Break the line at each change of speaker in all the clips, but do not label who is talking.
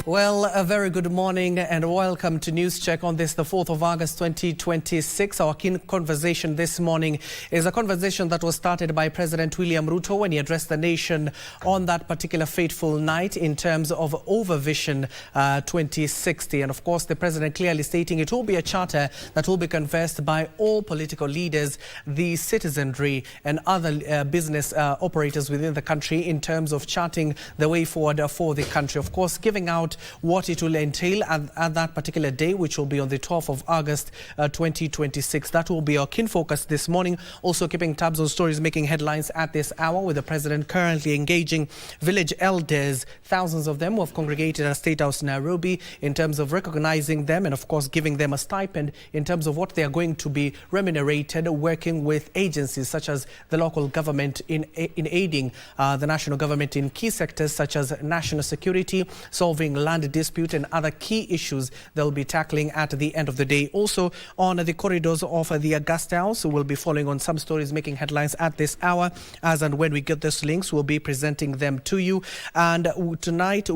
Well, a very good morning and welcome to News Check on this, the 4th of August 2026. Our key conversation this morning is a conversation that was started by President William Ruto when he addressed the nation on that particular fateful night in terms of Overvision 2060. And of course, the president clearly stating it will be a charter that will be conversed by all political leaders, the citizenry and other business operators within the country in terms of charting the way forward for the country. Of course, giving out what it will entail at that particular day, which will be on the 12th of August 2026. That will be our keen focus this morning. Also keeping tabs on stories making headlines at this hour, with the president currently engaging village elders, thousands of them who have congregated at State House Nairobi, in terms of recognizing them and of course giving them a stipend in terms of what they are going to be remunerated, working with agencies such as the local government in aiding the national government in key sectors such as national security, solving land dispute and other key issues they'll be tackling at the end of the day. Also on the corridors of the Augusta House, we'll be following on some stories making headlines at this hour. As and when we get those links, we'll be presenting them to you. And tonight,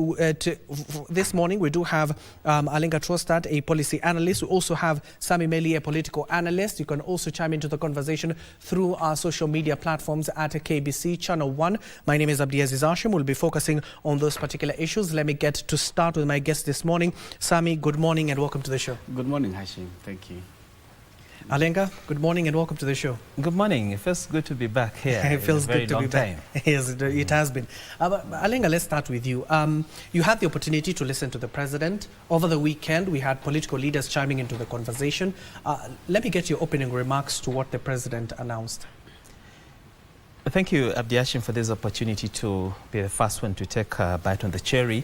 this morning, we do have Alenga Trostad, a policy analyst. We also have Sami Meli, a political analyst. You can also chime into the conversation through our social media platforms at KBC Channel 1. My name is Abdiaziz. Hashim. We'll be focusing on those particular issues. Let me get to start with my guest this morning. Sami, good morning and welcome to the show.
Good morning, Hashim. Thank you.
Alenga, good morning and welcome to the show.
Good morning. It feels good to be back here.
It feels good to be back. Yes, it has been. Alenga, let's start with you. You had the opportunity to listen to the president. Over the weekend, we had political leaders chiming into the conversation. Let me get your opening remarks to what the president announced.
Thank you, Abdiaziz, for this opportunity to be the first one to take a bite on the cherry.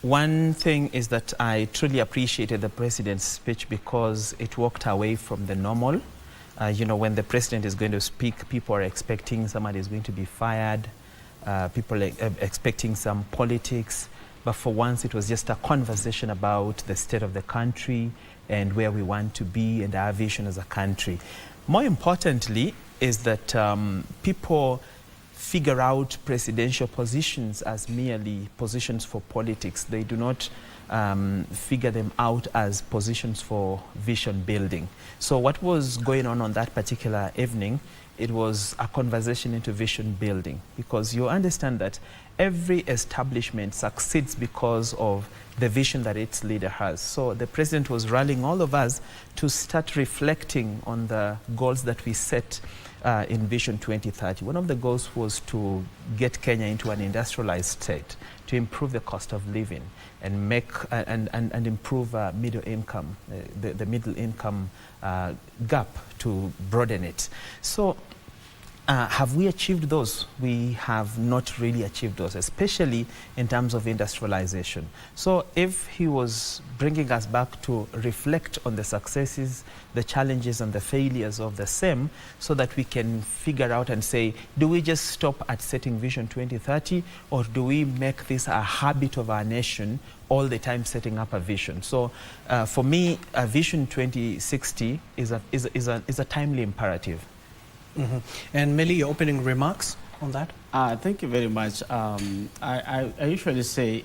One thing is that I truly appreciated the president's speech because it walked away from the normal. You know, when the president is going to speak, people are expecting somebody is going to be fired, people are expecting some politics. But for once, it was just a conversation about the state of the country and where we want to be and our vision as a country. More importantly is that people figure out presidential positions as merely positions for politics. They do not figure them out as positions for vision building. So what was going on that particular evening, it was a conversation into vision building, because you understand that every establishment succeeds because of the vision that its leader has. So the president was rallying all of us to start reflecting on the goals that we set in Vision 2030. One of the goals was to get Kenya into an industrialized state, to improve the cost of living and make and improve middle income, the middle income gap, to broaden it. So have we achieved those? We have not really achieved those, especially in terms of industrialization. So if he was bringing us back to reflect on the successes, the challenges and the failures of the same, so that we can figure out and say, do we just stop at setting Vision 2030, or do we make this a habit of our nation, all the time setting up a vision? So for me, a Vision 2060 is a timely imperative.
Mm-hmm. And Meli, your opening remarks on that?
Thank you very much. I usually say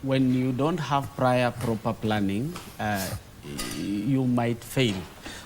when you don't have prior proper planning, you might fail.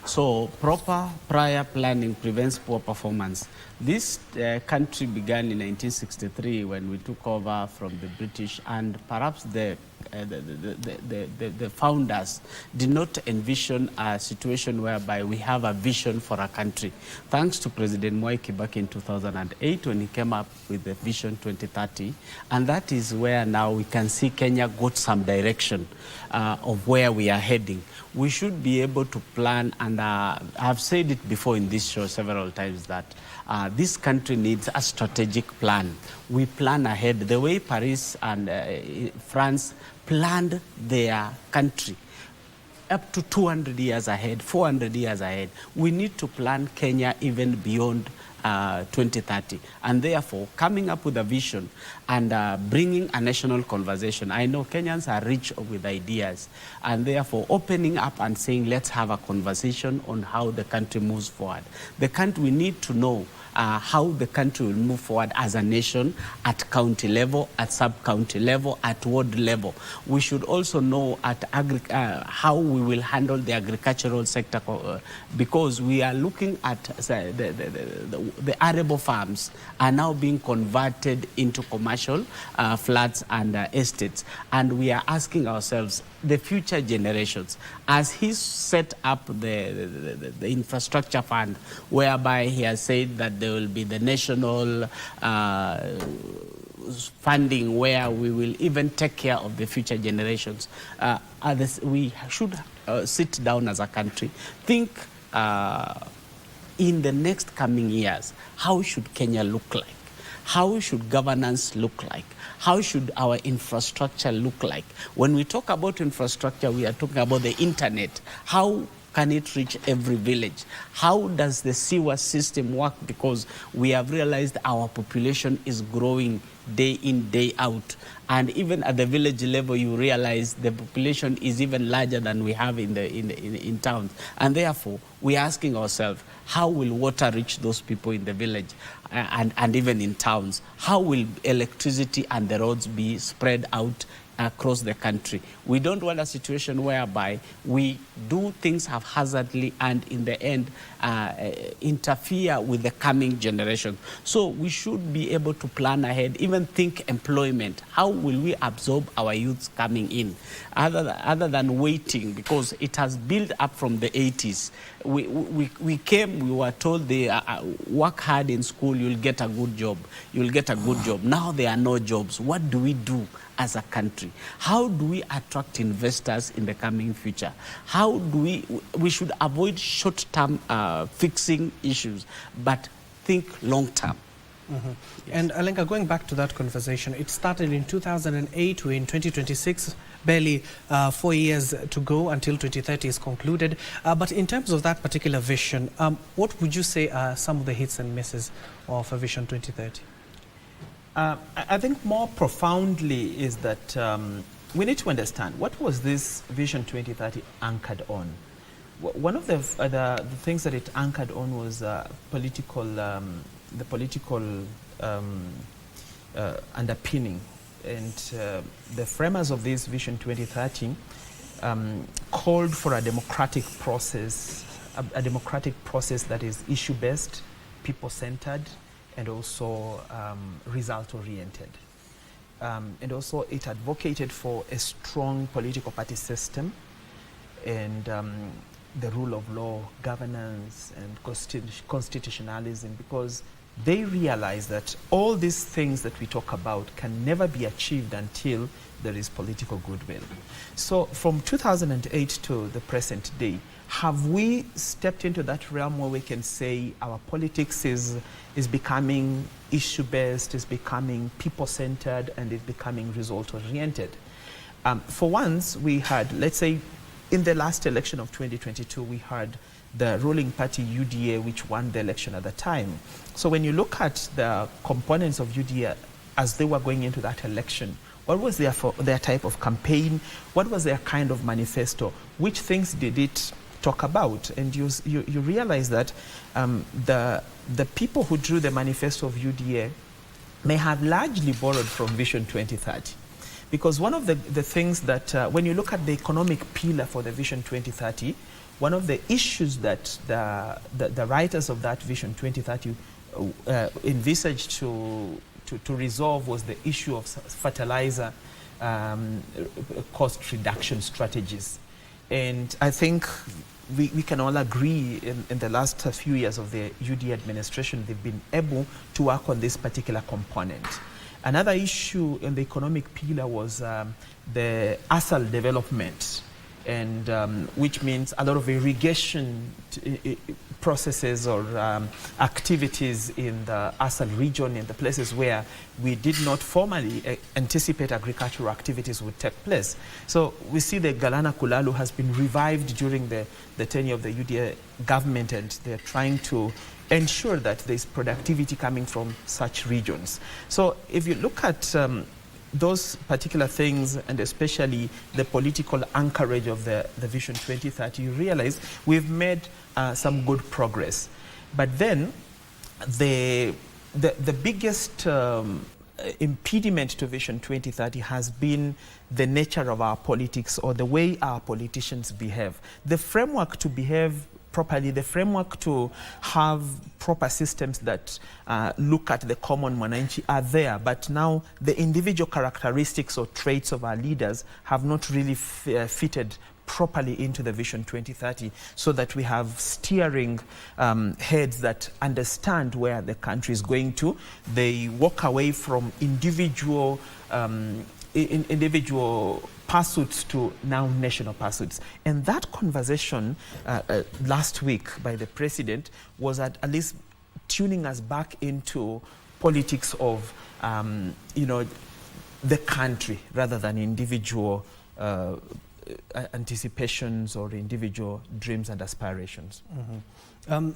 So proper prior planning prevents poor performance. This country began in 1963 when we took over from the British, and perhaps the the founders did not envision a situation whereby we have a vision for a country. Thanks to President Mwai Kibaki in 2008 when he came up with the Vision 2030, and that is where now we can see Kenya got some direction of where we are heading. We should be able to plan, and I've said it before in this show several times, that this country needs a strategic plan. We plan ahead. The way Paris and France planned their country up to 200 years ahead, 400 years ahead. We need to plan Kenya even beyond 2030, and therefore coming up with a vision and bringing a national conversation. I know Kenyans are rich with ideas, and therefore opening up and saying, let's have a conversation on how the country moves forward. The country, we need to know how the country will move forward as a nation at county level, at sub-county level, at ward level. We should also know at how we will handle the agricultural sector, because we are looking at the arable farms are now being converted into commercial flats and estates. And we are asking ourselves, the future generations, as he's set up the infrastructure fund, whereby he has said that there will be the national funding where we will even take care of the future generations. We should sit down as a country, think in the next coming years, how should Kenya look like? How should governance look like? How should our infrastructure look like? When we talk about infrastructure, we are talking about the internet. How can it reach every village? How does the sewer system work? Because we have realized our population is growing day in, day out. And even at the village level, you realize the population is even larger than we have in towns. And therefore, we're asking ourselves, how will water reach those people in the village and even in towns? How will electricity and the roads be spread out across the country? We don't want a situation whereby we do things haphazardly and in the end interfere with the coming generation. So we should be able to plan ahead, even think employment. How will we absorb our youths coming in? Other than waiting, because it has built up from the 80s. We came, we were told they work hard in school, you'll get a good job. You'll get a good job. Now there are no jobs. What do we do as a country? How do we attract investors in the coming future? How do we should avoid short-term fixing issues, but think long-term.
Mm-hmm. Yes. And Alenka, going back to that conversation, it started in 2008. We're in 2026, barely 4 years to go until 2030 is concluded. But in terms of that particular vision, what would you say are some of the hits and misses of Vision 2030?
I think more profoundly is that we need to understand, what was this Vision 2030 anchored on? One of the things that it anchored on was the political underpinning. And the framers of this Vision 2030 called for a democratic process that is issue-based, people-centered, and also result-oriented. And also it advocated for a strong political party system and the rule of law, governance, and constitutionalism, because they realize that all these things that we talk about can never be achieved until there is political goodwill. So from 2008 to the present day, have we stepped into that realm where we can say our politics is becoming issue-based, is becoming people-centered, and is becoming result-oriented? For once, we had, let's say, in the last election of 2022, we had the ruling party UDA, which won the election at the time. So when you look at the components of UDA as they were going into that election, what was their type of campaign? What was their kind of manifesto? Which things did it talk about? And you realize that the people who drew the manifesto of UDA may have largely borrowed from Vision 2030. Because one of the things that, when you look at the economic pillar for the Vision 2030, one of the issues that the writers of that Vision 2030 envisaged to resolve was the issue of fertilizer cost reduction strategies. And I think we can all agree in the last few years of the UD administration, they've been able to work on this particular component. Another issue in the economic pillar was the ASAL development, and which means a lot of irrigation processes or activities in the ASAL region, in the places where we did not formally anticipate agricultural activities would take place. So we see the Galana Kulalu has been revived during the tenure of the UDA government, and they're trying to ensure that there's productivity coming from such regions. So if you look at those particular things, and especially the political anchorage of the Vision 2030, you realize we've made some good progress. But then the biggest impediment to Vision 2030 has been the nature of our politics, or the way our politicians behave. The framework to behave properly, the framework to have proper systems that look at the common mwananchi are there, but now the individual characteristics or traits of our leaders have not really fitted properly into the Vision 2030, so that we have steering heads that understand where the country is going to. They walk away from individual pursuits to now national pursuits. And that conversation last week by the president was at least tuning us back into politics of the country rather than individual anticipations or individual dreams and aspirations.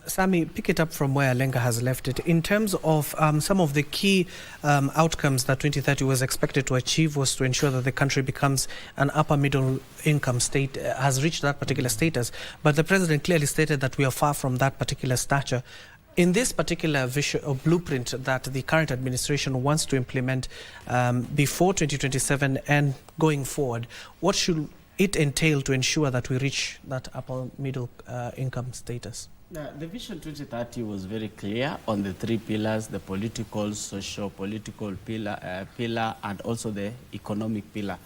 Sammy, pick it up from where Lenga has left it. In terms of some of the key outcomes that 2030 was expected to achieve was to ensure that the country becomes an upper middle income state, has reached that particular status. But the president clearly stated that we are far from that particular stature. In this particular vision or blueprint that the current administration wants to implement before 2027 and going forward, what should it entail to ensure that we reach that upper middle income status?
The Vision 2030 was very clear on the three pillars: the political, socio-political pillar, and also the economic pillar.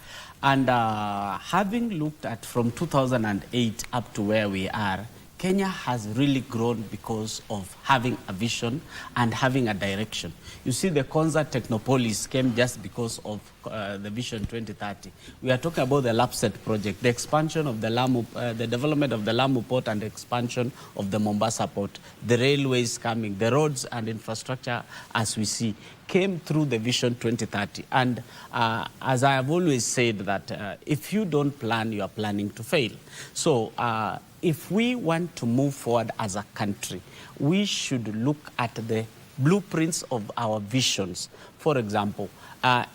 And having looked at from 2008 up to where we are, Kenya has really grown because of having a vision and having a direction. You see, the Konza Technopolis came just because of the Vision 2030. We are talking about the LAPSET project, the expansion of the Lamu, the development of the Lamu port and the expansion of the Mombasa port, the railways coming, the roads and infrastructure, as we see, came through the Vision 2030. And as I have always said, that if you don't plan, you are planning to fail. So if we want to move forward as a country, we should look at the blueprints of our visions. For example,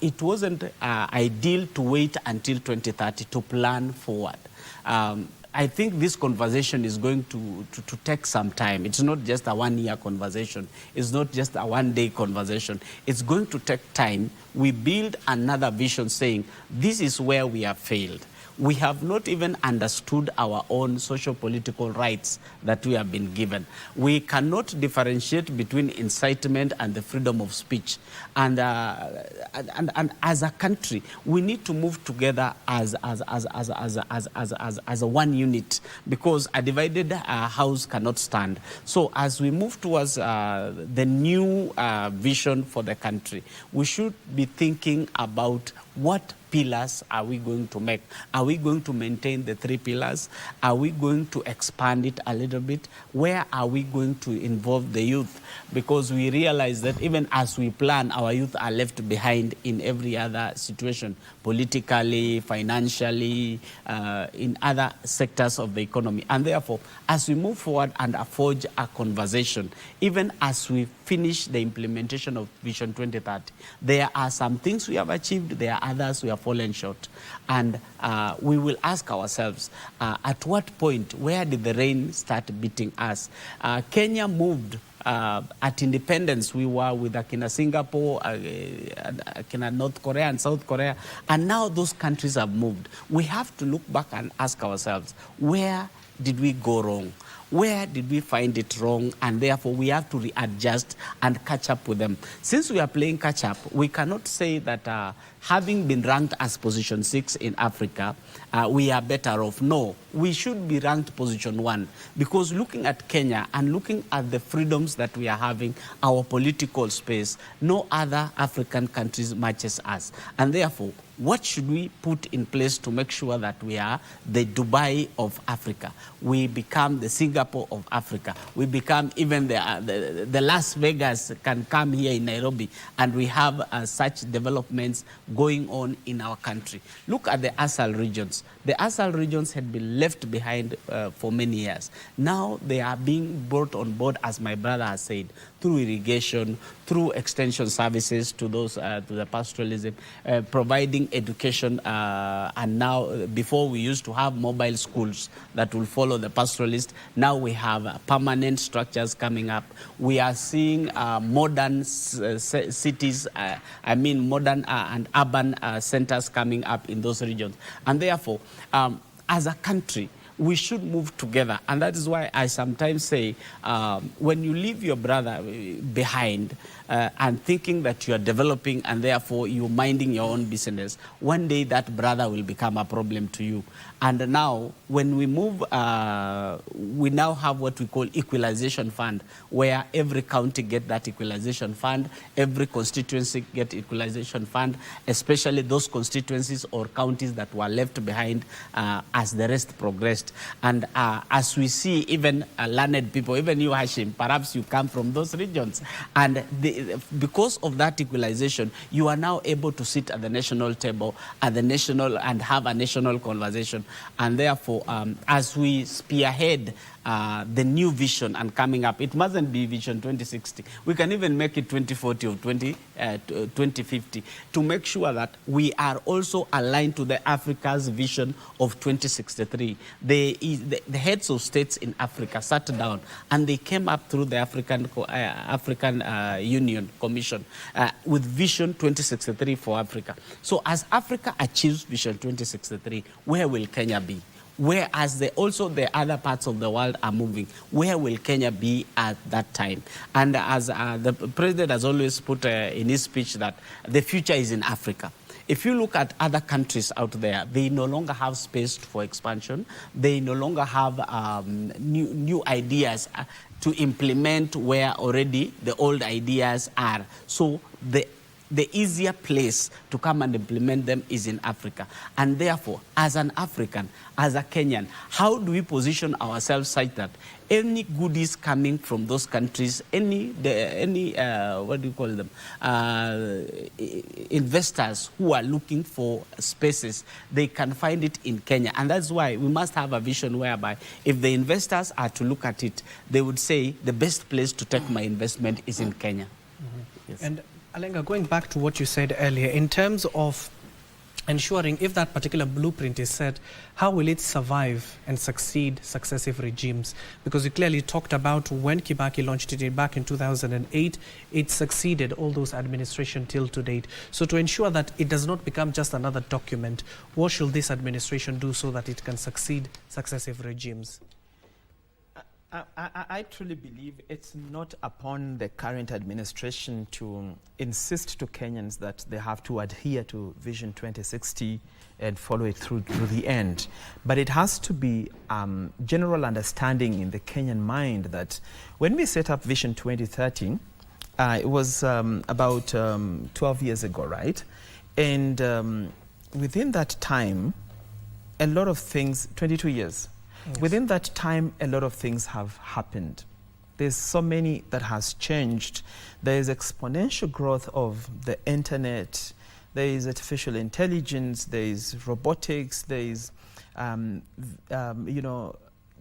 it wasn't ideal to wait until 2030 to plan forward. I think this conversation is going to take some time. It's not just a one-year conversation. It's not just a one-day conversation. It's going to take time. We build another vision saying, this is where we have failed. We have not even understood our own socio-political rights that we have been given. We cannot differentiate between incitement and the freedom of speech. And as a country, we need to move together as a one unit, because a divided house cannot stand. So as we move towards the new vision for the country, we should be thinking about what pillars are we going to make? Are we going to maintain the three pillars? Are we going to expand it a little bit? Where are we going to involve the youth? Because we realize that even as we plan, our youth are left behind in every other situation, politically, financially, in other sectors of the economy. And therefore, as we move forward and forge a conversation, even as we finish the implementation of Vision 2030, there are some things we have achieved, there are others we have fallen short. And we will ask ourselves, at what point, where did the rain start beating us? Kenya moved at independence. We were with Akina Singapore, Akina North Korea and South Korea, and now those countries have moved. We have to look back and ask ourselves, where did we go wrong? Where did we find it wrong? And therefore, we have to readjust and catch up with them. Since we are playing catch up, we cannot say that having been ranked as position 6 in Africa, we are better off. No, we should be ranked position 1, because looking at Kenya and looking at the freedoms that we are having, our political space, no other African countries matches us. And therefore, what should we put in place to make sure that we are the Dubai of Africa? We become the Singapore of Africa. We become even the Las Vegas can come here in Nairobi, and we have such developments going on in our country. Look at the ASAL regions. The ASAL regions had been left behind for many years. Now they are being brought on board, as my brother has said, through irrigation, through extension services to those to the pastoralism, providing education, and now before we used to have mobile schools that will follow the pastoralist. Now we have permanent structures coming up. We are seeing modern cities, modern and urban centers coming up in those regions. And therefore, as a country, we should move together. And that is why I sometimes say, when you leave your brother behind and thinking that you are developing and therefore you're minding your own business, one day that brother will become a problem to you. And now, when we move, we now have what we call equalization fund, where every county get that equalization fund, every constituency get equalization fund, especially those constituencies or counties that were left behind as the rest progressed. And as we see, even learned people, even you, Hashim, perhaps you come from those regions. And because of that equalization, you are now able to sit at the national table, at the national, and have a national conversation. And therefore, as we spearhead the new vision and coming up, it mustn't be Vision 2060. We can even make it 2040 or 2050 to make sure that we are also aligned to the Africa's vision of 2063. The heads of states in Africa sat down and they came up through the African Union Commission with Vision 2063 for Africa. So as Africa achieves Vision 2063, where will Kenya be? Whereas also the other parts of the world are moving, where will Kenya be at that time? And as the president has always put in his speech that the future is in Africa. If you look at other countries out there, they no longer have space for expansion. They no longer have new ideas to implement where already the old ideas are. So the easier place to come and implement them is in Africa. And therefore, as an African, as a Kenyan, how do we position ourselves such that any goodies coming from those countries, any what do you call them, investors who are looking for spaces, they can find it in Kenya. And that's why we must have a vision whereby if the investors are to look at it, they would say the best place to take my investment is in Kenya.
Mm-hmm. Yes. And Alenga, going back to what you said earlier, in terms of ensuring if that particular blueprint is set, how will it survive and succeed successive regimes? Because you clearly talked about when Kibaki launched it back in 2008, it succeeded all those administration till to date. So to ensure that it does not become just another document, what should this administration do so that it can succeed successive regimes?
I truly believe it's not upon the current administration to insist to Kenyans that they have to adhere to Vision 2060 and follow it through to the end. But it has to be general understanding in the Kenyan mind that when we set up Vision 2030, it was about 12 years ago, right? And within that time, a lot of things, 22 years, yes. Within that time, a lot of things have happened. There's so many that has changed. There is exponential growth of the internet. There is artificial intelligence. There is robotics. There is,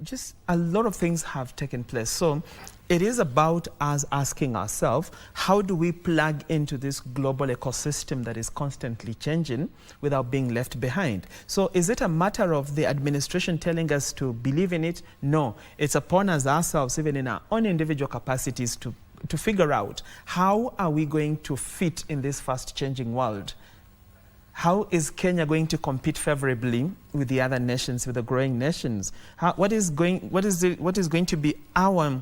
just a lot of things have taken place. So it is about us asking ourselves, how do we plug into this global ecosystem that is constantly changing without being left behind? So is it a matter of the administration telling us to believe in it? No, it's upon us ourselves, even in our own individual capacities, to figure out how are we going to fit in this fast changing world? How is Kenya going to compete favorably with the other nations, with the growing nations? What is going to be our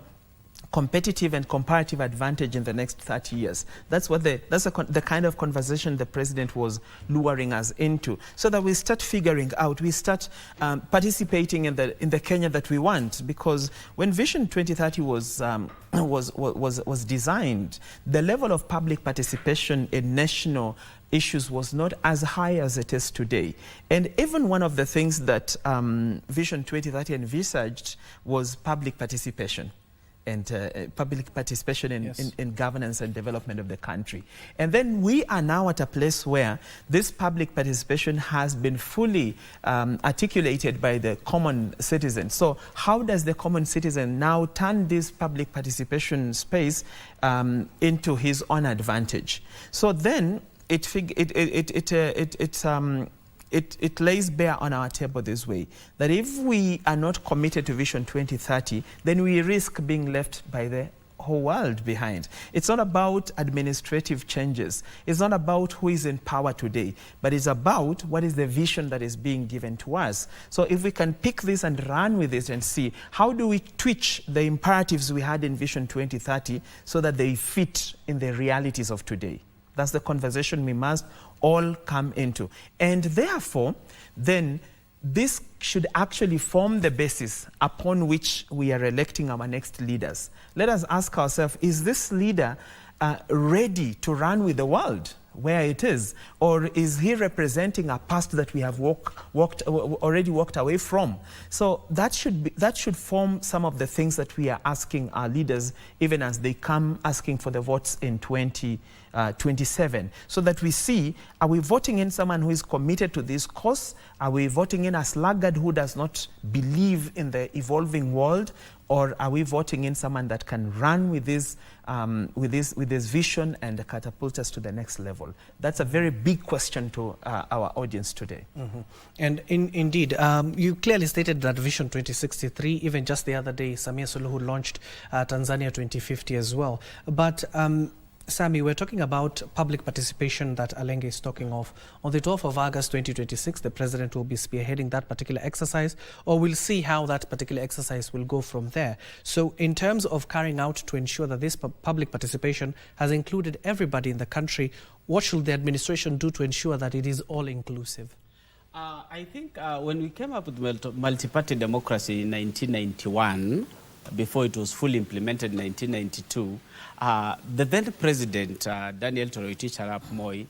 competitive and comparative advantage in the next 30 years? That's the kind of conversation the president was luring us into, so that we start figuring out, we start participating in the Kenya that we want. Because when Vision 2030 was designed, the level of public participation in national issues was not as high as it is today. And even one of the things that Vision 2030 envisaged was public participation. And public participation in governance and development of the country. And then we are now at a place where this public participation has been fully articulated by the common citizen. So how does the common citizen now turn this public participation space into his own advantage? So then it lays bare on our table this way, that if we are not committed to Vision 2030, then we risk being left by the whole world behind. It's not about administrative changes. It's not about who is in power today, but it's about what is the vision that is being given to us. So if we can pick this and run with it and see, how do we twitch the imperatives we had in Vision 2030 so that they fit in the realities of today? That's the conversation we must all come into. And therefore, then this should actually form the basis upon which we are electing our next leaders. Let us ask ourselves, is this leader ready to run with the world where it is? Or is he representing a past that we have already walked away from? So that should form some of the things that we are asking our leaders, even as they come asking for the votes in 2027, so that we see, are we voting in someone who is committed to this cause? Are we voting in a sluggard who does not believe in the evolving world? Or are we voting in someone that can run with this vision and catapult us to the next level? That's a very big question to our audience today.
Mm-hmm. And indeed, you clearly stated that Vision 2063, even just the other day, Samia Suluhu launched Tanzania 2050 as well. But Sammy, we're talking about public participation that Alenge is talking of. On the 12th of August 2026, the president will be spearheading that particular exercise, or we'll see how that particular exercise will go from there. So in terms of carrying out to ensure that this public participation has included everybody in the country, what should the administration do to ensure that it is all inclusive?
I think when we came up with multi-party democracy in 1991, before it was fully implemented in 1992, the then president, Daniel Toroitich Arap Moi,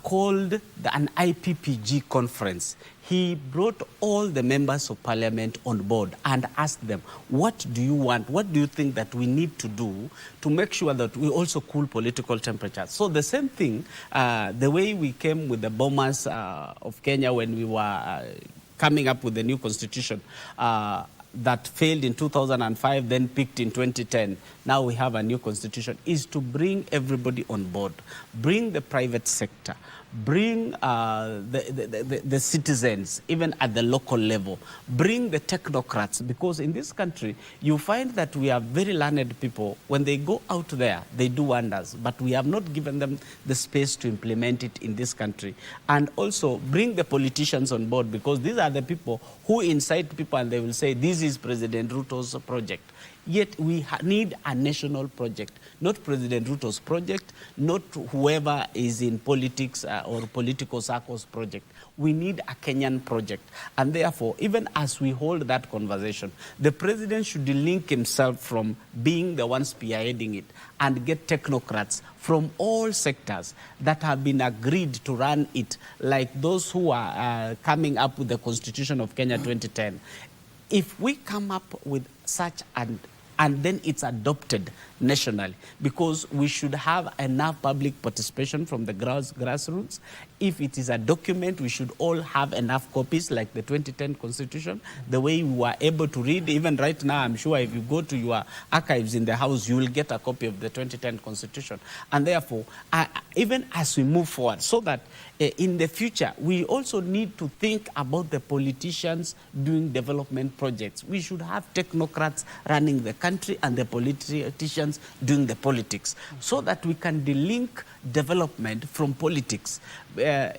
called an IPPG conference. He brought all the members of parliament on board and asked them, what do you want? What do you think that we need to do to make sure that we also cool political temperatures? So the same thing, the way we came with the bombers of Kenya when we were coming up with the new constitution, that failed in 2005, then picked in 2010. Now we have a new constitution, is to bring everybody on board, bring the private sector, bring the citizens, even at the local level, bring the technocrats, because in this country, you find that we have very learned people. When they go out there, they do wonders, but we have not given them the space to implement it in this country. And also bring the politicians on board, because these are the people who incite people and they will say, this is President Ruto's project. Yet we need a national project, not President Ruto's project, not whoever is in politics or political circles project. We need a Kenyan project. And therefore, even as we hold that conversation, the president should link himself from being the one spearheading it and get technocrats from all sectors that have been agreed to run it, like those who are coming up with the Constitution of Kenya 2010. If we come up with such and then it's adopted nationally, because we should have enough public participation from the grassroots. If it is a document, we should all have enough copies, like the 2010 Constitution, the way we were able to read. Even right now, I'm sure if you go to your archives in the house, you will get a copy of the 2010 Constitution. And therefore, even as we move forward, so that in the future, we also need to think about the politicians doing development projects. We should have technocrats running the country and the politicians Kenyans doing the politics, so that we can delink development from politics.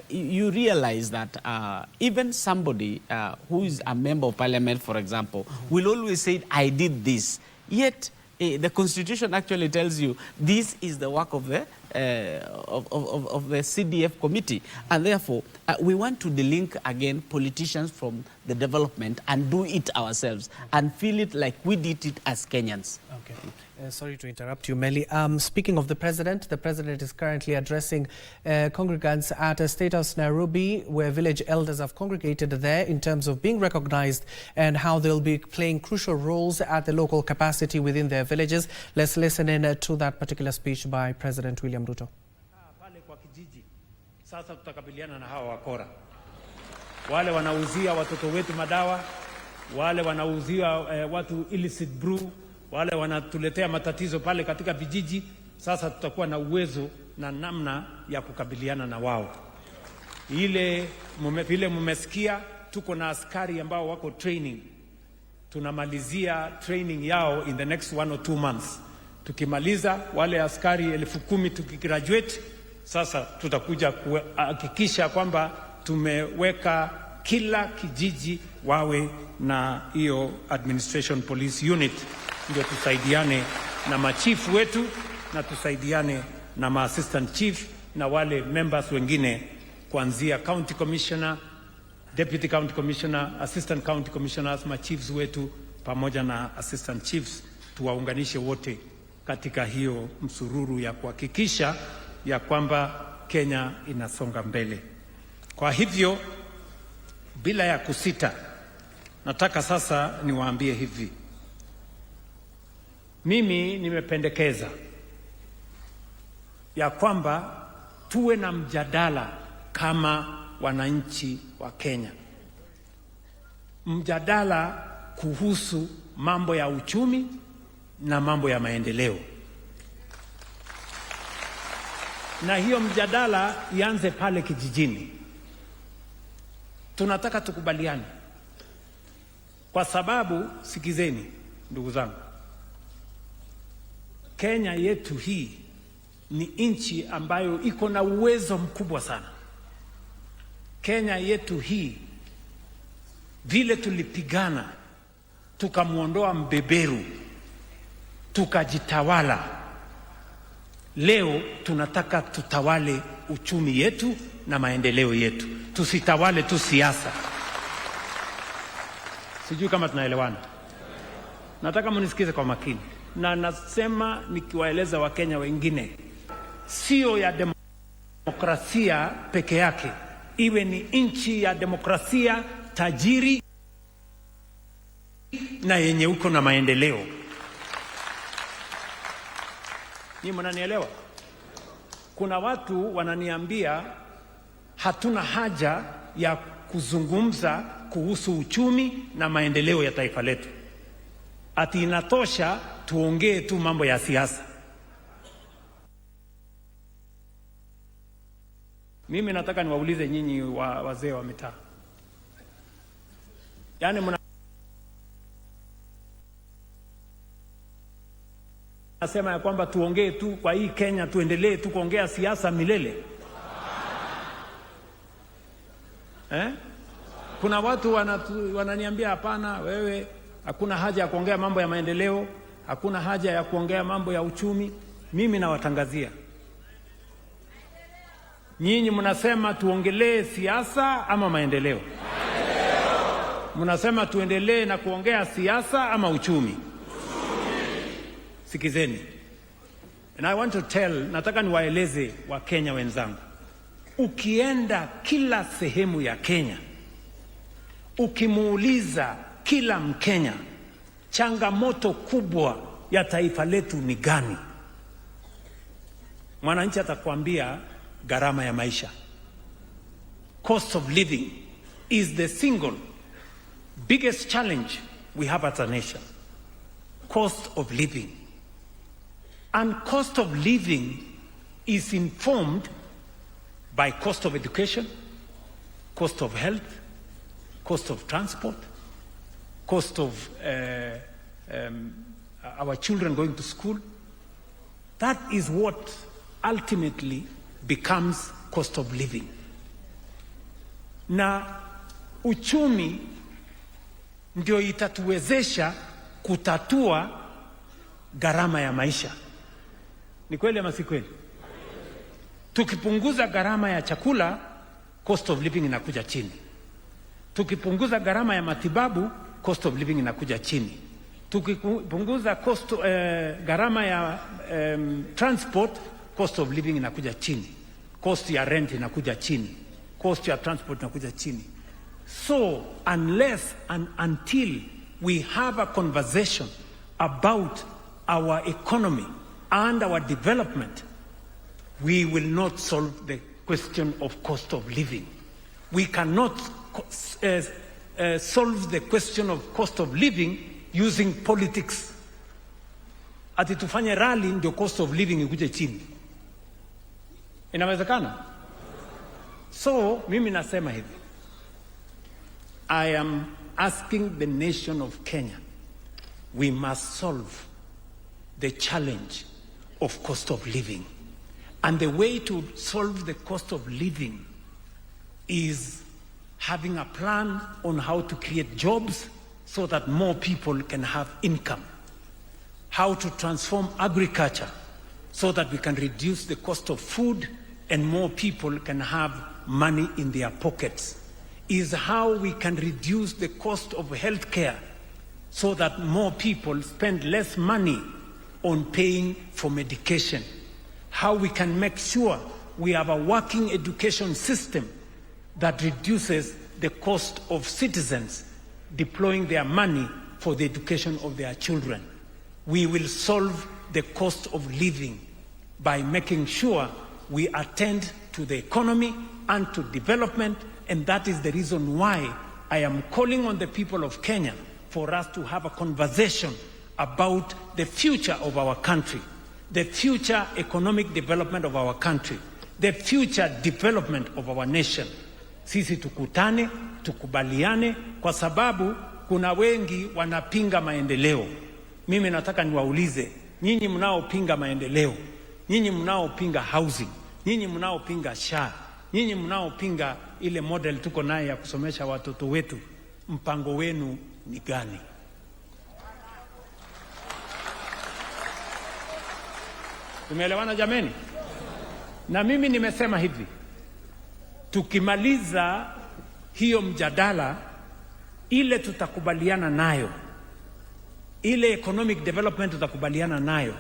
You realize that even somebody who is a member of parliament, for example, will always say, I did this. Yet, the Constitution actually tells you this is the work of the CDF committee. And therefore, we want to delink again politicians from the development and do it ourselves and feel it like we did it as Kenyans.
Okay. Sorry to interrupt you, Melly. Speaking of the president is currently addressing congregants at State House Nairobi, where village elders have congregated there in terms of being recognized and how they'll be playing crucial roles at the local capacity within their villages. Let's listen in to that particular speech by President William Ruto.
Pale kwa kijiji, sasa tutakabiliana na hawa wakora. Wale wanauzia watoto wetu madawa, wale wanauzia watu illicit brew, wale wanatuletea matatizo pale katika vijiji. Sasa tutakuwa na uwezo na namna ya kukabiliana na wao. Vile mmesikia, tuko na askari ambao wako training. Tunamalizia training yao in the next 1 or 2 months. Tukimaliza wale askari 10,000 tukigraduate, sasa tutakuja kuhakikisha kwamba tumeweka kila kijiji wawe na hiyo administration police unit, ndio tusaidiane na machifu wetu na tusaidiane na ma-assistant chief na wale members wengine kuanzia county commissioner, deputy county commissioner, assistant county commissioners, machiefs wetu pamoja na assistant chiefs, tuwaunganishe wote katika hiyo msururu ya kuhakikisha ya kwamba Kenya inasonga mbele. Kwa hivyo, bila ya kusita, nataka sasa niwaambie hivi. Mimi nimependekeza ya kwamba tuwe na mjadala kama wananchi wa Kenya. Mjadala kuhusu mambo ya uchumi na mambo ya maendeleo. Na hiyo mjadala ianze pale kijijini. Tunataka tukubaliane. Kwa sababu, sikizeni ndugu zangu, Kenya yetu hii ni nchi ambayo iko na uwezo mkubwa sana. Kenya yetu hii, vile tulipigana tukamuondoa mbeberu, tukajitawala, leo tunataka tutawale uchumi yetu na maendeleo yetu. Tusitawale tu siasa. Sijui kama tunaelewana. Nataka mnisikize kwa makini. Na nasema nikiwaeleza Wakenya wengine, sio ya demokrasia peke yake, iwe ni nchi ya demokrasia tajiri na yenye uko na maendeleo. Ni mnanielewa? Kuna watu wananiambia hatuna haja ya kuzungumza kuhusu uchumi na maendeleo ya taifa letu. Ati inatosha tuongee tu mambo ya siasa. Mimi nataka niwaulize nyinyi wazee wa mitaa. Yaani nasema ya kwamba tuongee tu kwa hii Kenya, tuendelee tu kuongea siasa milele? Kuna watu wananiambia hapana, wewe hakuna haja ya kuongea mambo ya maendeleo, hakuna haja ya kuongea mambo ya uchumi. Mimi nawatangazia, nyinyi mnasema tuongelee siasa ama maendeleo? Mnasema tuendelee na kuongea siasa ama uchumi? Sikizeni. And I want to tell, nataka niwaeleze Wakenya wenzangu. Ukienda kila sehemu ya Kenya, ukimuuliza kila Mkenya changamoto kubwa ya taifa letu ni gani, mwananchi atakwambia gharama ya maisha. Cost of living is the single biggest challenge we have as a nation. Cost of living. And cost of living is informed by cost of education, cost of health, cost of transport, cost of our children going to school, That is what ultimately becomes cost of living. Na uchumi ndio itatuwezesha kutatua gharama ya maisha. Ni kweli ama si kweli? Tukipunguza gharama ya chakula, cost of living inakuja chini. Tukipunguza gharama ya matibabu, cost of living inakuja chini. Tukipunguza gharama ya transport, cost of living inakuja chini. Cost ya rent inakuja chini. Cost ya transport inakuja chini. So unless and until we have a conversation about our economy and our development, we will not solve the question of cost of living. We cannot solve the question of cost of living using politics. Ati tufanye rally ndio cost of living ikuje chini. Inawezekana? So mimi nasema hivi, I am asking the nation of Kenya, we must solve the challenge of cost of living. And the way to solve the cost of living is having a plan on how to create jobs so that more people can have income. How to transform agriculture so that we can reduce the cost of food and more people can have money in their pockets. Is how we can reduce the cost of healthcare so that more people spend less money on paying for medication. How we can make sure we have a working education system that reduces the cost of citizens deploying their money for the education of their children. We will solve the cost of living by making sure we attend to the economy and to development, and that is the reason why I am calling on the people of Kenya for us to have a conversation about the future of our country, the future economic development of our country, the future development of our nation. Sisi tukutane, tukubaliane, kwa sababu kuna wengi wanapinga maendeleo. Mimi nataka niwaulize, nyinyi mnaopinga maendeleo, nyinyi mnaopinga housing, nyinyi mnaopinga SHA, nyinyi mnaopinga ile model tuko naye ya kusomesha watoto wetu, mpango wenu ni gani? Tumeelewana jameni? Na mimi nimesema hivi, tukimaliza hiyo mjadala, ile tutakubaliana nayo, ile economic development tutakubaliana nayo,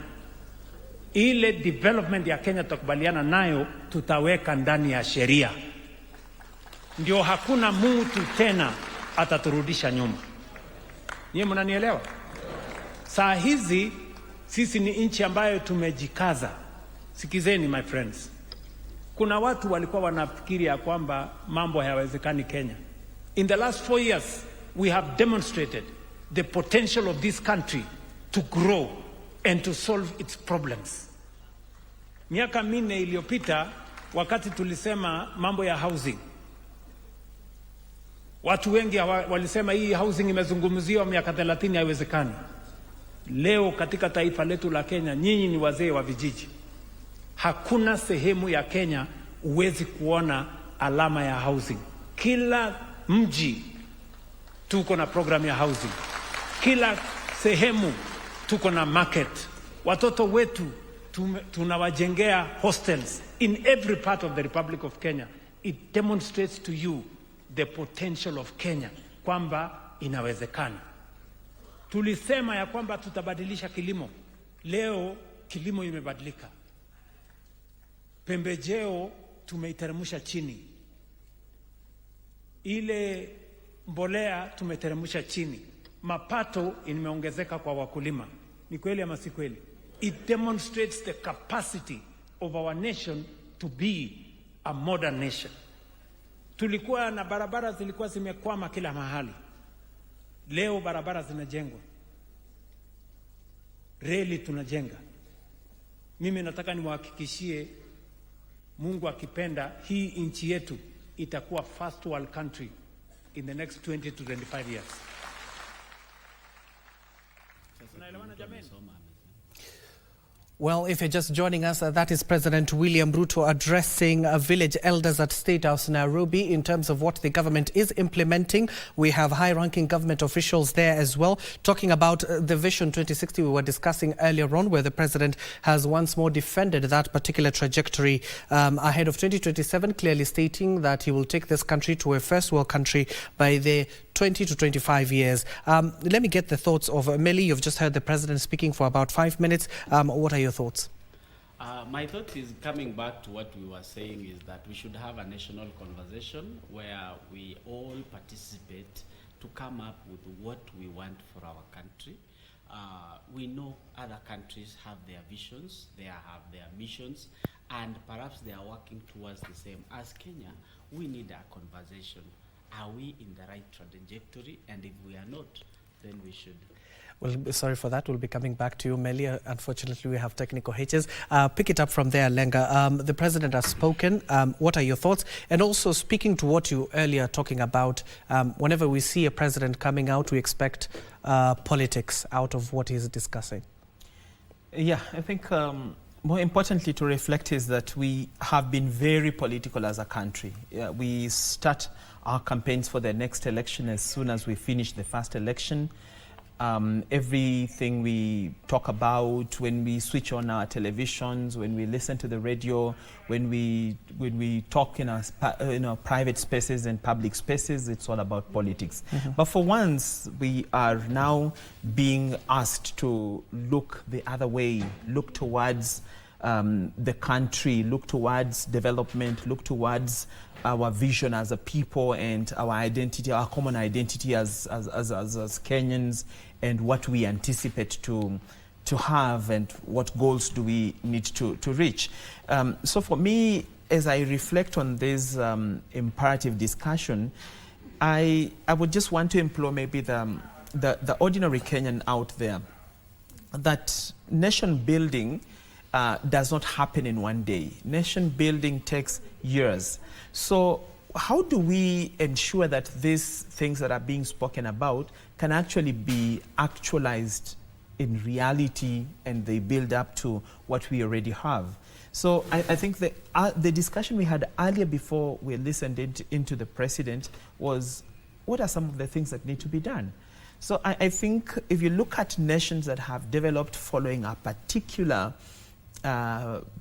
ile development ya Kenya tutakubaliana nayo, tutaweka ndani ya sheria. Ndio hakuna mtu tena ataturudisha nyuma. Nyie mnanielewa? Saa hizi sisi ni nchi ambayo tumejikaza. Sikizeni my friends. Kuna watu walikuwa wanafikiri ya kwamba mambo hayawezekani Kenya. In the last 4 years, we have demonstrated the potential of this country to grow and to solve its problems. Miaka 4 iliyopita, wakati tulisema mambo ya housing, watu wengi walisema hii housing imezungumziwa miaka 30 haiwezekani. Leo katika taifa letu la Kenya, nyinyi ni wazee wa vijiji. Hakuna sehemu ya Kenya uwezi kuona alama ya housing. Kila mji tuko na program ya housing. Kila sehemu tuko na market. Watoto wetu tunawajengea hostels in every part of the Republic of Kenya. It demonstrates to you the potential of Kenya, kwamba inawezekana. Tulisema ya kwamba tutabadilisha kilimo. Leo kilimo imebadilika. Pembejeo tumeiteremsha chini. Ile mbolea tumeteremsha chini. Mapato imeongezeka kwa wakulima. Ni kweli ama si kweli? It demonstrates the capacity of our nation to be a modern nation. Tulikuwa na barabara zilikuwa zimekwama kila mahali. Leo barabara zinajengwa. Reli tunajenga. Mimi nataka niwahakikishie, Mungu akipenda, hii nchi yetu itakuwa first world country in the next 20 to 25 years. Tunaelewana jameni?
Well, if you're just joining us, that is President William Ruto addressing village elders at State House, Nairobi, in terms of what the government is implementing. We have high-ranking government officials there as well, talking about the Vision 2060 we were discussing earlier on, where the president has once more defended that particular trajectory ahead of 2027, clearly stating that he will take this country to a first world country by the 20 to 25 years. Let me get the thoughts of Melly. You've just heard the president speaking for about 5 minutes. What are your thoughts?
My thought is, coming back to what we were saying, is that we should have a national conversation where we all participate to come up with what we want for our country. We know other countries have their visions, they have their missions, and perhaps they are working towards the same. As Kenya, we need a conversation. Are we in the right trajectory? And if we are not, then we should.
Well, sorry for that. We'll be coming back to you, Melly. Unfortunately, we have technical hitches. Pick it up from there, Lenga. The president has spoken. What are your thoughts? And also, speaking to what you earlier talking about, whenever we see a president coming out, we expect politics out of what he's discussing.
Yeah, I think more importantly to reflect is that we have been very political as a country. We start our campaigns for the next election as soon as we finish the first election. Everything we talk about, when we switch on our televisions, when we listen to the radio, when we talk in our private spaces and public spaces, it's all about politics. But for once, we are now being asked to look the other way, look towards the country, look towards development, look towards our vision as a people and our identity, our common identity as Kenyans, and what we anticipate to have and what goals do we need to reach. So for me, as I reflect on this imperative discussion, I would just want to implore maybe the ordinary Kenyan out there that nation building does not happen in one day. Nation building takes years. So how do we ensure that these things that are being spoken about can actually be actualized in reality and they build up to what we already have? So I think the discussion we had earlier before we listened into the president was, what are some of the things that need to be done? So I think if you look at nations that have developed following a particular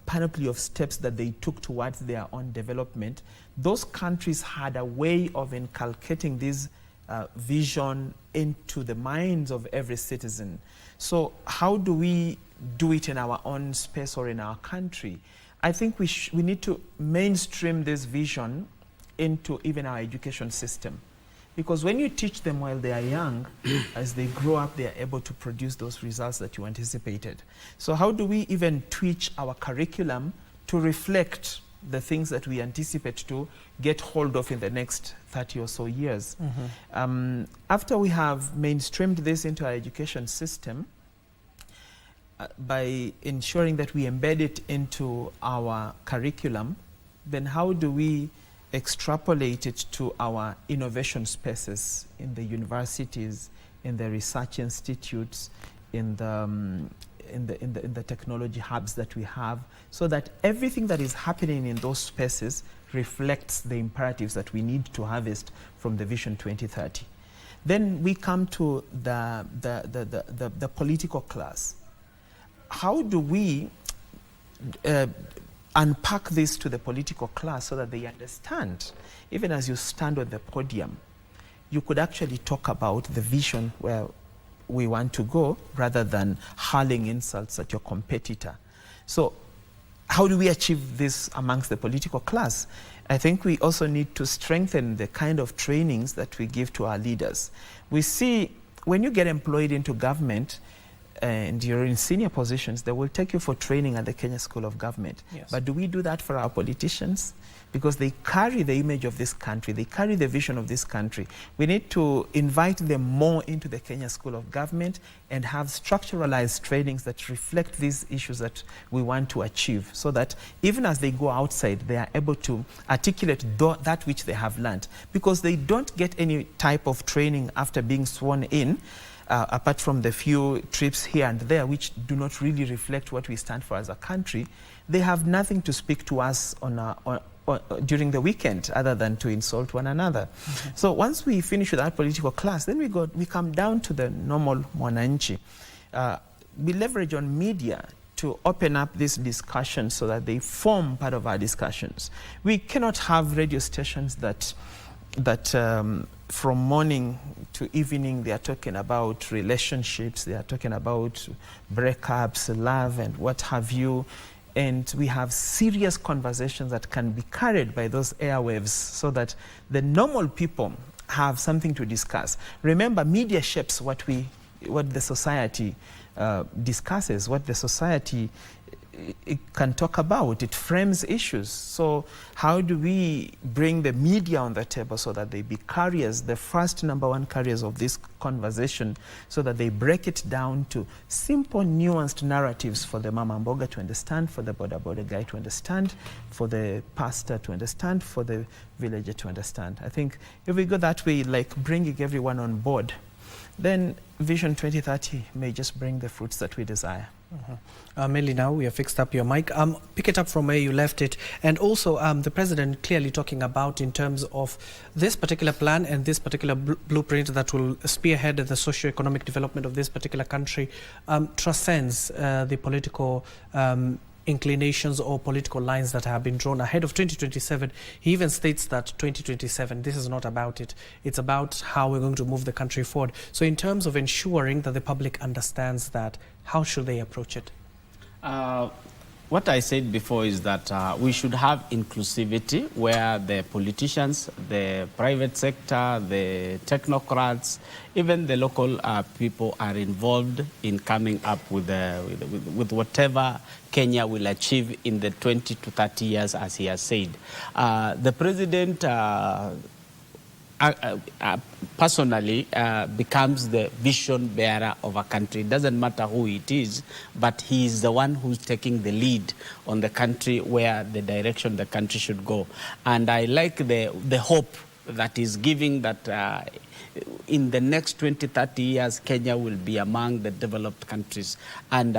panoply of steps that they took towards their own development, those countries had a way of inculcating this vision into the minds of every citizen. So how do we do it in our own space or in our country? I think we need to mainstream this vision into even our education system. Because when you teach them while they are young, as they grow up, they are able to produce those results that you anticipated. So how do we even tweak our curriculum to reflect the things that we anticipate to get hold of in the next 30 or so years? After we have mainstreamed this into our education system, by ensuring that we embed it into our curriculum, then how do we extrapolate it to our innovation spaces in the universities, in the research institutes, in the technology hubs that we have, so that everything that is happening in those spaces reflects the imperatives that we need to harvest from the Vision 2030. Then we come to the political class. How do we unpack this to the political class so that they understand? Even as you stand on the podium, you could actually talk about the vision where we want to go rather than hurling insults at your competitor. So how do we achieve this amongst the political class? I think we also need to strengthen the kind of trainings that we give to our leaders. We see when you get employed into government, and you're in senior positions, they will take you for training at the Kenya School of Government.
Yes.
But do we do that for our politicians? Because they carry the image of this country, they carry the vision of this country. We need to invite them more into the Kenya School of Government and have structuralized trainings that reflect these issues that we want to achieve, so that even as they go outside, they are able to articulate that which they have learned. Because they don't get any type of training after being sworn in. apart from the few trips here and there, which do not really reflect what we stand for as a country, they have nothing to speak to us during the weekend other than to insult one another. So once we finish with that political class, then we come down to the normal mwananchi. We leverage on media to open up this discussion so that they form part of our discussions. We cannot have radio stations that from morning to evening they are talking about relationships, they are talking about breakups, love and what have you. And we have serious conversations that can be carried by those airwaves so that the normal people have something to discuss. Remember, media shapes what the society discusses, what the society it can talk about. It frames issues. So how do we bring the media on the table so that they be carriers, the first #1 carriers of this conversation, so that they break it down to simple, nuanced narratives for the mama mboga to understand, for the boda guy to understand, for the pastor to understand, for the villager to understand. I think if we go that way, like bringing everyone on board, then Vision 2030 may just bring the fruits that we desire.
Melly, now we have fixed up your mic. Pick it up from where you left it. And also the president clearly talking about in terms of this particular plan and this particular blueprint that will spearhead the socio-economic development of this particular country transcends the political inclinations or political lines that have been drawn ahead of 2027. He even states that 2027, this is not about it. It's about how we're going to move the country forward. So in terms of ensuring that the public understands that, how should they approach it?
What I said before is that we should have inclusivity where the politicians, the private sector, the technocrats, even the local people are involved in coming up with whatever Kenya will achieve in the 20 to 30 years, as he has said. The president personally becomes the vision bearer of a country. It doesn't matter who it is, but he is the one who's taking the lead on the country, where the direction the country should go. And I like the hope that is giving that in the next 20, 30 years, Kenya will be among the developed countries. And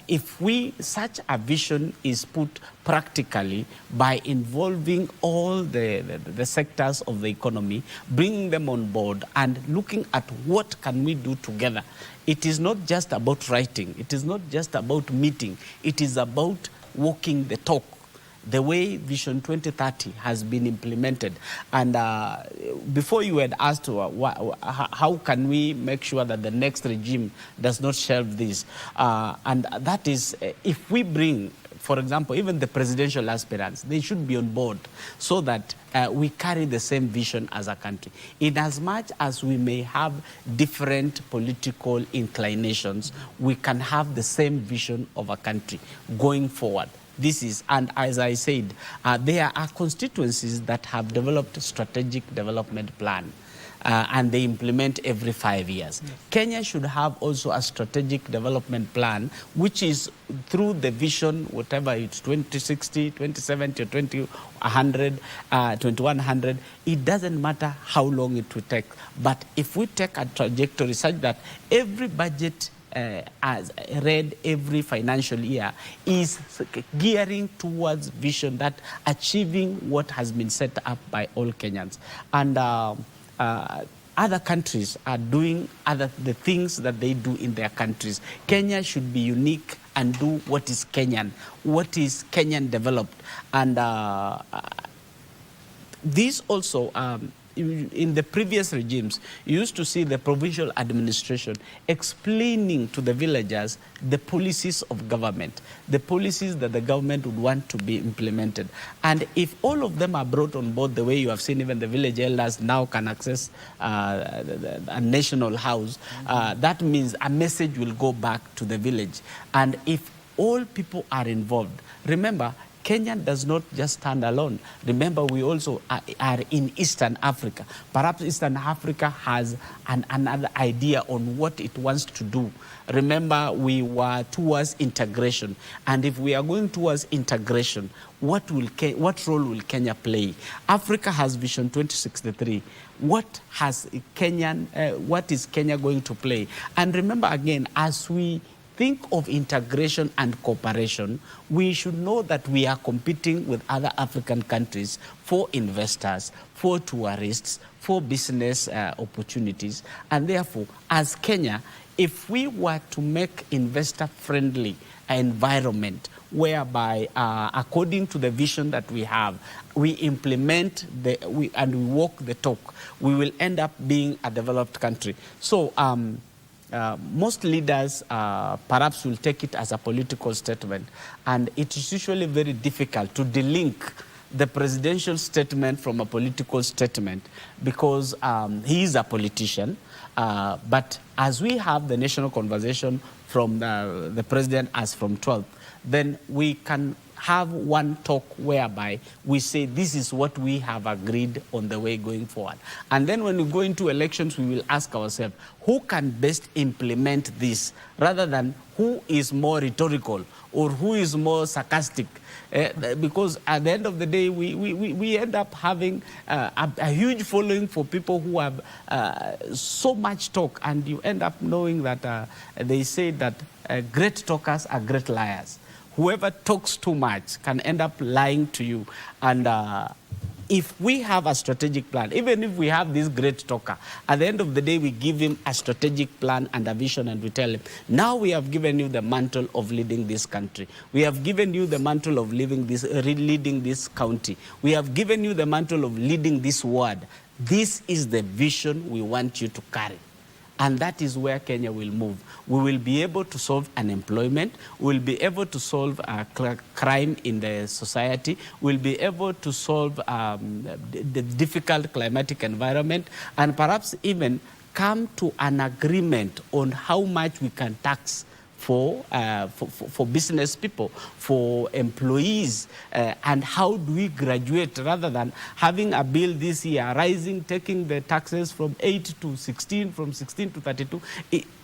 if such a vision is put practically by involving all the sectors of the economy, bringing them on board and looking at what can we do together. It is not just about writing. It is not just about meeting. It is about walking the talk, the way Vision 2030 has been implemented. And before you had asked how can we make sure that the next regime does not shelve this, and that is if we bring, for example, even the presidential aspirants, they should be on board so that we carry the same vision as a country. In as much as we may have different political inclinations, we can have the same vision of a country going forward. This is, and as I said, there are constituencies that have developed strategic development plan. And they implement every 5 years. Yes. Kenya should have also a strategic development plan, which is through the vision, whatever it's 2060, 2070, or 2100, 2100. It doesn't matter how long it will take. But if we take a trajectory such that every budget as read every financial year is gearing towards vision, that achieving what has been set up by all Kenyans. And other countries are doing the things that they do in their countries. Kenya should be unique and do what is Kenyan developed. And this also, in the previous regimes, you used to see the provincial administration explaining to the villagers the policies of government, the policies that the government would want to be implemented. And if all of them are brought on board the way you have seen, even the village elders now can access a national house, that means a message will go back to the village. And if all people are involved, remember, Kenya does not just stand alone. Remember, we also are in Eastern Africa. Perhaps Eastern Africa has another idea on what it wants to do. Remember, we were towards integration. And if we are going towards integration, what role will Kenya play? Africa has Vision 2063. What is Kenya going to play? And remember again, as we think of integration and cooperation, we should know that we are competing with other African countries for investors, for tourists, for business opportunities. And therefore, as Kenya, if we were to make investor-friendly environment whereby, according to the vision that we have, we implement and we walk the talk, we will end up being a developed country. So most leaders perhaps will take it as a political statement, and it is usually very difficult to delink the presidential statement from a political statement because he is a politician. But as we have the national conversation from the president as from 12th, then we can have one talk whereby we say this is what we have agreed on the way going forward. And then when we go into elections, we will ask ourselves, who can best implement this rather than who is more rhetorical or who is more sarcastic. Because at the end of the day, we end up having a huge following for people who have so much talk, and you end up knowing that they say that great talkers are great liars. Whoever talks too much can end up lying to you. And if we have a strategic plan, even if we have this great talker, at the end of the day, we give him a strategic plan and a vision, and we tell him, now we have given you the mantle of leading this country. We have given you the mantle of leading this county. We have given you the mantle of leading this ward. This is the vision we want you to carry. And that is where Kenya will move. We will be able to solve unemployment. We will be able to solve crime in the society. We will be able to solve the difficult climatic environment, and perhaps even come to an agreement on how much we can tax for business people, for employees, and how do we graduate rather than having a bill this year taking the taxes from 8 to 16, from 16 to 32.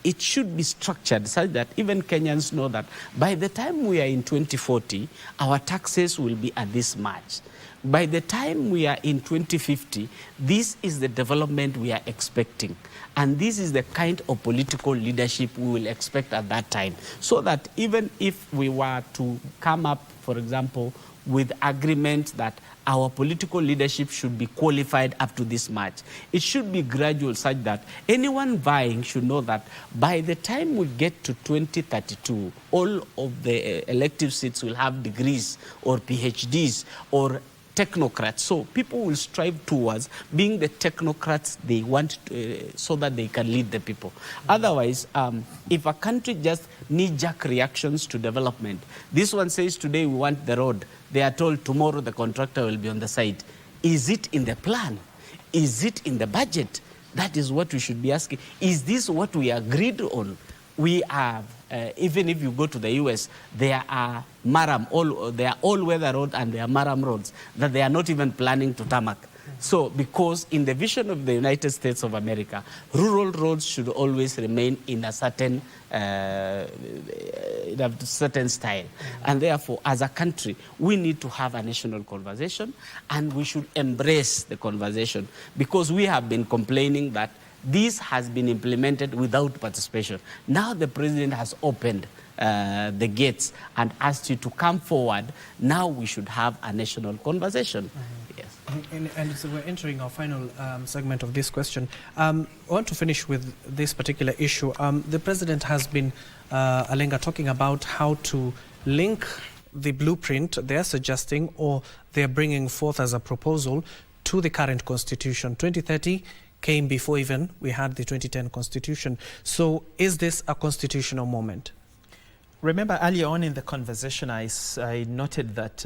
It should be structured such that even Kenyans know that by the time we are in 2040, our taxes will be at this much. By the time we are in 2050, this is the development we are expecting. And this is the kind of political leadership we will expect at that time. So that even if we were to come up, for example, with agreement that our political leadership should be qualified up to this much, it should be gradual such that anyone vying should know that by the time we get to 2032, all of the elective seats will have degrees or PhDs or technocrats. So people will strive towards being the technocrats they want so that they can lead the people. Otherwise, if a country just knee-jerk reactions to development, this one says today we want the road, they are told tomorrow the contractor will be on the site. Is it in the plan? Is it in the budget? That is what we should be asking. Is this what we agreed on? We have, even if you go to the US, there are all-weather roads and there are Maram roads that they are not even planning to tarmac. So, because in the vision of the United States of America, rural roads should always remain in a certain style. And therefore, as a country, we need to have a national conversation, and we should embrace the conversation, because we have been complaining that this has been implemented without participation. Now the president has opened the gates and asked you to come forward. Now we should have a national conversation. Yes.
And so we're entering our final segment of this question. I want to finish with this particular issue. The president has been, Alenga, talking about how to link the blueprint they're suggesting or they're bringing forth as a proposal to the current constitution. 2030 came before even we had the 2010 constitution. So is this a constitutional moment?
Remember earlier on in the conversation, I noted that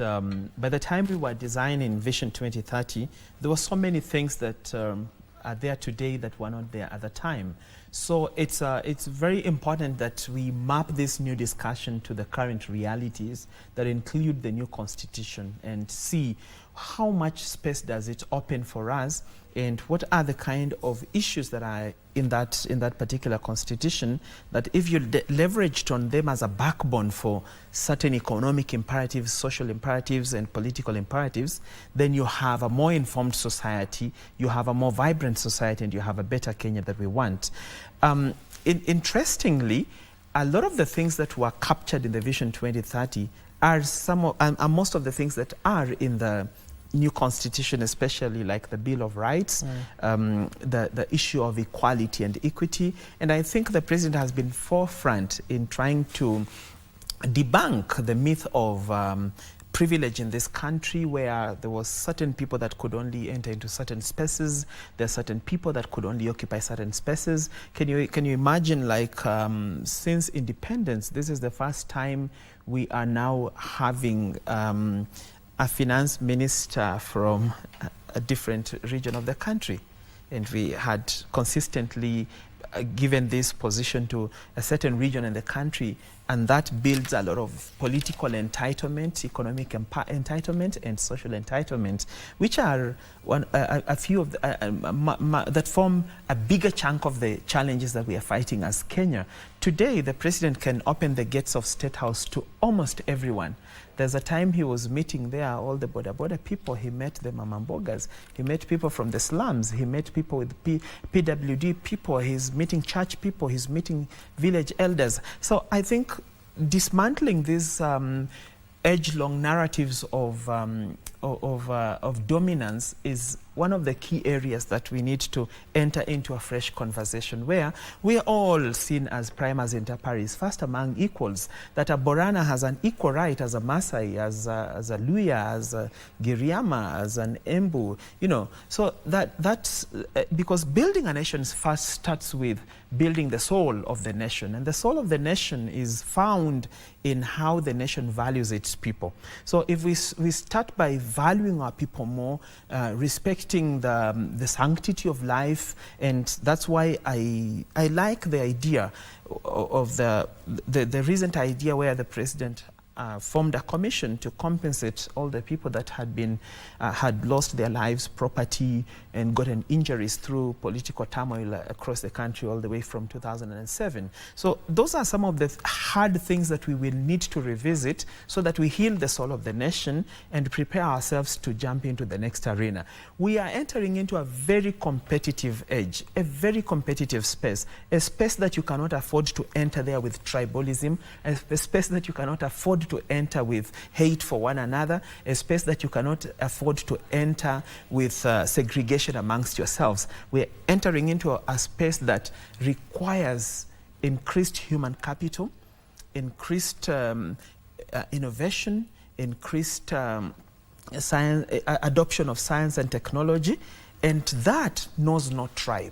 by the time we were designing Vision 2030, there were so many things that are there today that were not there at the time. So it's very important that we map this new discussion to the current realities that include the new constitution and see how much space does it open for us and what are the kind of issues that are in that particular constitution that if you leveraged on them as a backbone for certain economic imperatives, social imperatives and political imperatives, then you have a more informed society, you have a more vibrant society, and you have a better Kenya that we want. Interestingly, a lot of the things that were captured in the Vision 2030 are most of the things that are in the new constitution, especially like the Bill of Rights, the issue of equality and equity. And I think the president has been forefront in trying to debunk the myth of privilege in this country, where there was certain people that could only enter into certain spaces. There are certain people that could only occupy certain spaces. Can you imagine, like, since independence, this is the first time we are now having a finance minister from a different region of the country. And we had consistently given this position to a certain region in the country, and that builds a lot of political entitlement, economic entitlement, and social entitlement, which are a few of that form a bigger chunk of the challenges that we are fighting as Kenya. Today, the president can open the gates of State House to almost everyone. There's a time he was meeting there all the border people. He met the mamambogas. He met people from the slums. He met people with PWD people. He's meeting church people. He's meeting village elders. So I think dismantling these age-long narratives of dominance is one of the key areas that we need to enter into a fresh conversation, where we are all seen as primas inter pares, first among equals, that a Borana has an equal right as a Maasai, as a Luya, as a Giriama, as an Embu, you know. So that's because building a nation first starts with building the soul of the nation, and the soul of the nation is found in how the nation values its people. So if we start by valuing our people more, respecting the sanctity of life, and that's why I like the idea of the recent idea where the president formed a commission to compensate all the people that had lost their lives, property, and gotten injuries through political turmoil across the country all the way from 2007. So those are some of the hard things that we will need to revisit so that we heal the soul of the nation and prepare ourselves to jump into the next arena. We are entering into a very competitive age, a very competitive space, a space that you cannot afford to enter there with tribalism, a space that you cannot afford to enter with hate for one another, a space that you cannot afford to enter with segregation amongst yourselves. We're entering into a space that requires increased human capital, increased innovation, increased science, adoption of science and technology, and that knows no tribe.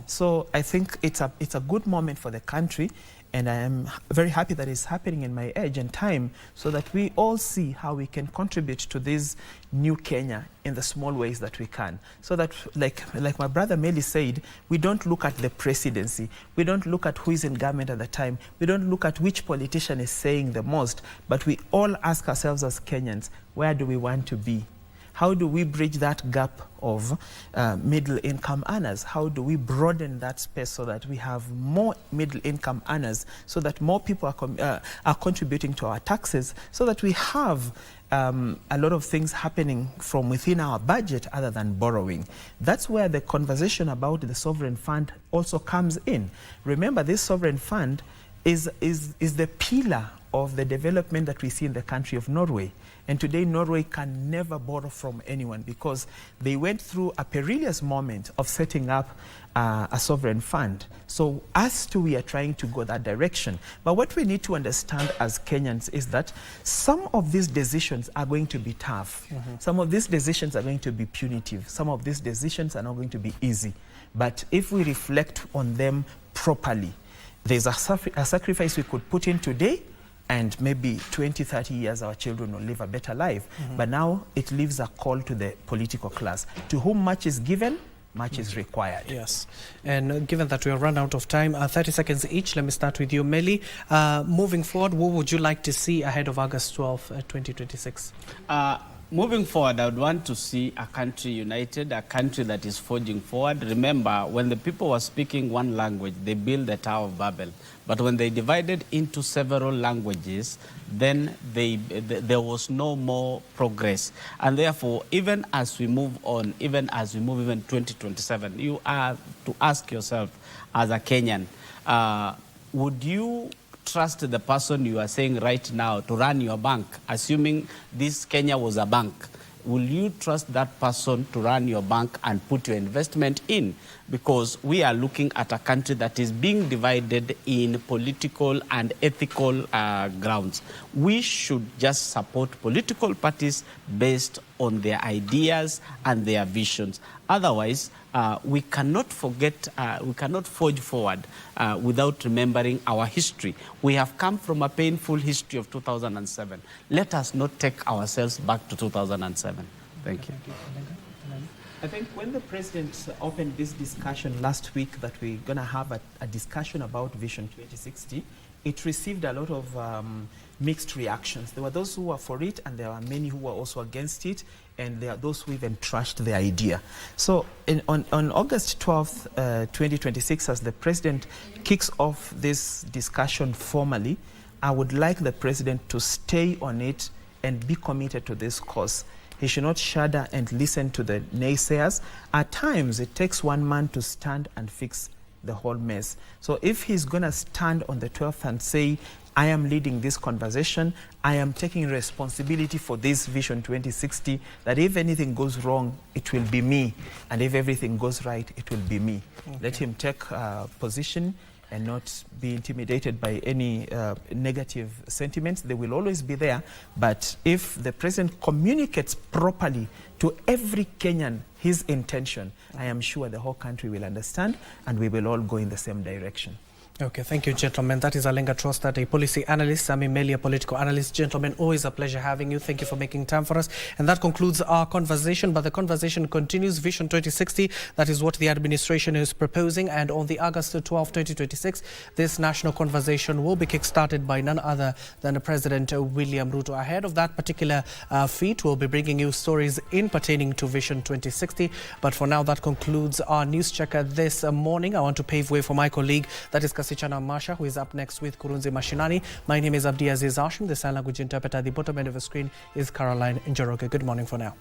So I think it's a good moment for the country, and I am very happy that it's happening in my age and time, so that we all see how we can contribute to this new Kenya in the small ways that we can. So that, like my brother Meli said, we don't look at the presidency. We don't look at who is in government at the time. We don't look at which politician is saying the most, but we all ask ourselves as Kenyans, where do we want to be? How do we bridge that gap of middle-income earners? How do we broaden that space so that we have more middle-income earners, so that more people are contributing to our taxes, so that we have a lot of things happening from within our budget other than borrowing? That's where the conversation about the sovereign fund also comes in. Remember, this sovereign fund is the pillar of the development that we see in the country of Norway. And today, Norway can never borrow from anyone because they went through a perilous moment of setting up a sovereign fund. So us too, we are trying to go that direction. But what we need to understand as Kenyans is that some of these decisions are going to be tough. Some of these decisions are going to be punitive. Some of these decisions are not going to be easy. But if we reflect on them properly, there's a sacrifice we could put in today, and maybe 20, 30 years our children will live a better life. But now it leaves a call to the political class. To whom much is given, much is required.
Yes. And given that we have run out of time, 30 seconds each, let me start with you, Meli. Moving forward, what would you like to see ahead of August 12, 2026?
Moving forward, I would want to see a country united, a country that is forging forward. Remember, when the people were speaking one language, they built the Tower of Babel. But when they divided into several languages, then there was no more progress. And therefore, even as we move on, even 2027, you are to ask yourself, as a Kenyan, would you trust the person you are saying right now to run your bank, assuming this Kenya was a bank? Will you trust that person to run your bank and put your investment in? Because we are looking at a country that is being divided in political and ethical grounds. We should just support political parties based on their ideas and their visions. Otherwise, we cannot forget, we cannot forge forward without remembering our history. We have come from a painful history of 2007. Let us not take ourselves back to 2007. Thank you.
I think when the president opened this discussion last week that we're going to have a discussion about Vision 2060, it received a lot of mixed reactions. There were those who were for it, and there are many who were also against it, and there are those who even trashed the idea. So on August 12th, 2026, as the president kicks off this discussion formally, I would like the president to stay on it and be committed to this cause. He should not shudder and listen to the naysayers. At times, it takes one man to stand and fix the whole mess. So if he's going to stand on the 12th and say, I am leading this conversation, I am taking responsibility for this Vision 2060, that if anything goes wrong, it will be me. And if everything goes right, it will be me. Okay. Let him take position and not be intimidated by any negative sentiments. They will always be there. But if the president communicates properly to every Kenyan his intention, I am sure the whole country will understand, and we will all go in the same direction.
Okay, thank you, gentlemen. That is Alenga Trostat, a policy analyst. I'm Meli, a political analyst. Gentlemen, always a pleasure having you. Thank you for making time for us. And that concludes our conversation, but the conversation continues. Vision 2060, that is what the administration is proposing. And on the August 12, 2026, this national conversation will be kick-started by none other than President William Ruto. Ahead of that particular feat, we'll be bringing you stories in pertaining to Vision 2060. But for now, that concludes our news checker this morning. I want to pave way for my colleague, that is Kasichana Masha, who is up next with Kurunzi Mashinani. My name is Abdiaziz. The sign language interpreter at the bottom end of the screen is Caroline Njoroge. Good morning for now.